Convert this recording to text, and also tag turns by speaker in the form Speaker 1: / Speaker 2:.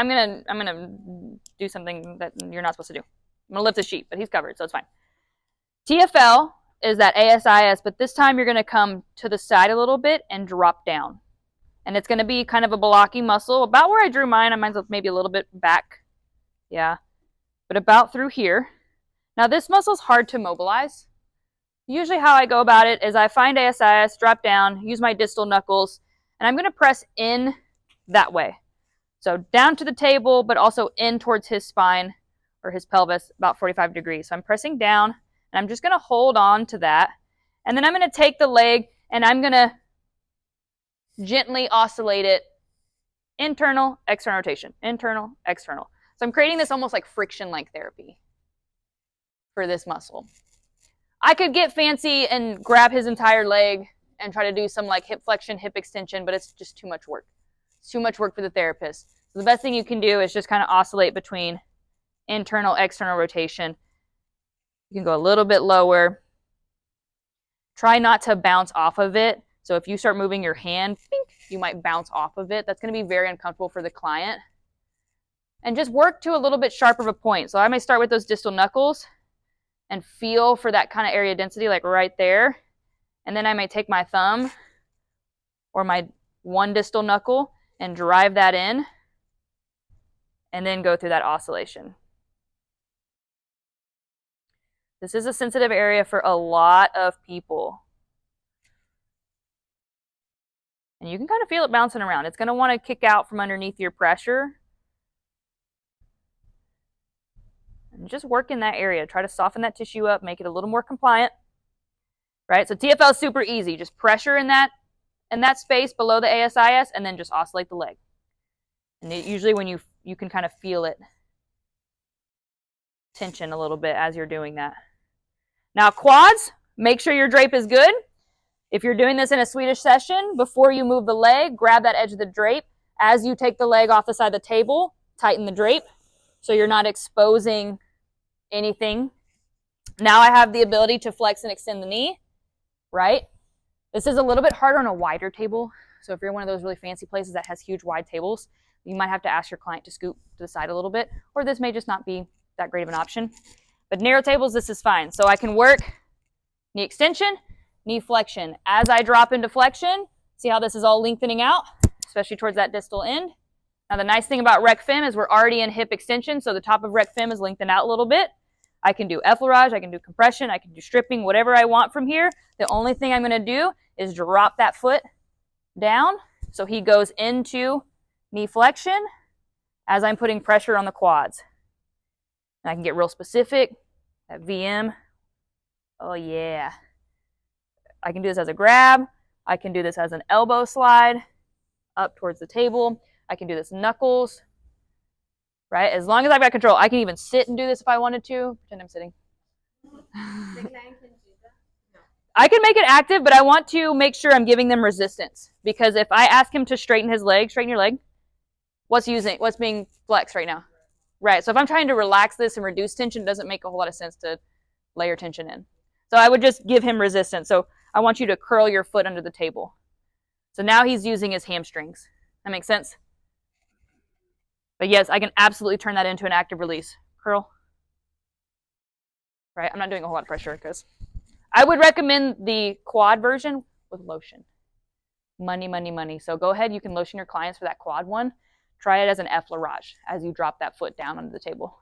Speaker 1: I'm gonna do something that you're not supposed to do. I'm gonna lift the sheet, but he's covered, so it's fine. TFL is that ASIS, but this time you're gonna come to the side a little bit and drop down. And it's gonna be kind of a blocking muscle, about where I drew mine. I mine's maybe a little bit back. Yeah. But about through here. Now this muscle's hard to mobilize. Usually how I go about it is I find ASIS, drop down, use my distal knuckles, and I'm gonna press in that way. So down to the table, but also in towards his spine or his pelvis, about 45 degrees. So I'm pressing down, and I'm just gonna hold on to that. And then I'm gonna take the leg, and I'm gonna gently oscillate it, internal, external rotation, internal, external. So I'm creating this almost like friction-like therapy for this muscle. I could get fancy and grab his entire leg and try to do some like hip flexion, hip extension, but it's just too much work. It's too much work for the therapist. So the best thing you can do is just kind of oscillate between internal, external rotation. You can go a little bit lower. Try not to bounce off of it. So if you start moving your hand, you might bounce off of it. That's going to be very uncomfortable for the client. And just work to a little bit sharper of a point. So I may start with those distal knuckles and feel for that kind of area density, like right there. And then I may take my thumb or my one distal knuckle and drive that in, and then go through that oscillation. This is a sensitive area for a lot of people. And you can kind of feel it bouncing around. It's going to want to kick out from underneath your pressure. And just work in that area. Try to soften that tissue up, make it a little more compliant. Right? So TFL is super easy. Just pressure in that space below the ASIS, and then just oscillate the leg. And usually when you can kind of feel it tension a little bit as you're doing that. Now quads, make sure your drape is good. If you're doing this in a Swedish session, before you move the leg, grab that edge of the drape. As you take the leg off the side of the table, tighten the drape so you're not exposing anything. Now I have the ability to flex and extend the knee, right? This is a little bit harder on a wider table. So if you're one of those really fancy places that has huge wide tables, you might have to ask your client to scoot to the side a little bit, or this may just not be that great of an option. But narrow tables, this is fine. So I can work knee extension, knee flexion. As I drop into flexion, see how this is all lengthening out, especially towards that distal end. Now the nice thing about rec fem is we're already in hip extension, so the top of rec fem is lengthened out a little bit. I can do effleurage, I can do compression, I can do stripping, whatever I want from here. The only thing I'm going to do is drop that foot down so he goes into knee flexion as I'm putting pressure on the quads. And I can get real specific. That VM, oh yeah. I can do this as a grab. I can do this as an elbow slide up towards the table. I can do this knuckles, right? As long as I've got control. I can even sit and do this if I wanted to. Pretend I'm sitting. I can make it active, but I want to make sure I'm giving them resistance. Because if I ask him to straighten his leg, straighten your leg, what's being flexed right now? Right, so if I'm trying to relax this and reduce tension, it doesn't make a whole lot of sense to layer tension in. So I would just give him resistance. So I want you to curl your foot under the table. So now he's using his hamstrings. That makes sense? But yes, I can absolutely turn that into an active release. Curl. Right, I'm not doing a whole lot of pressure because I would recommend the quad version with lotion. Money, money, money. So go ahead, you can lotion your clients for that quad one. Try it as an effleurage as you drop that foot down under the table.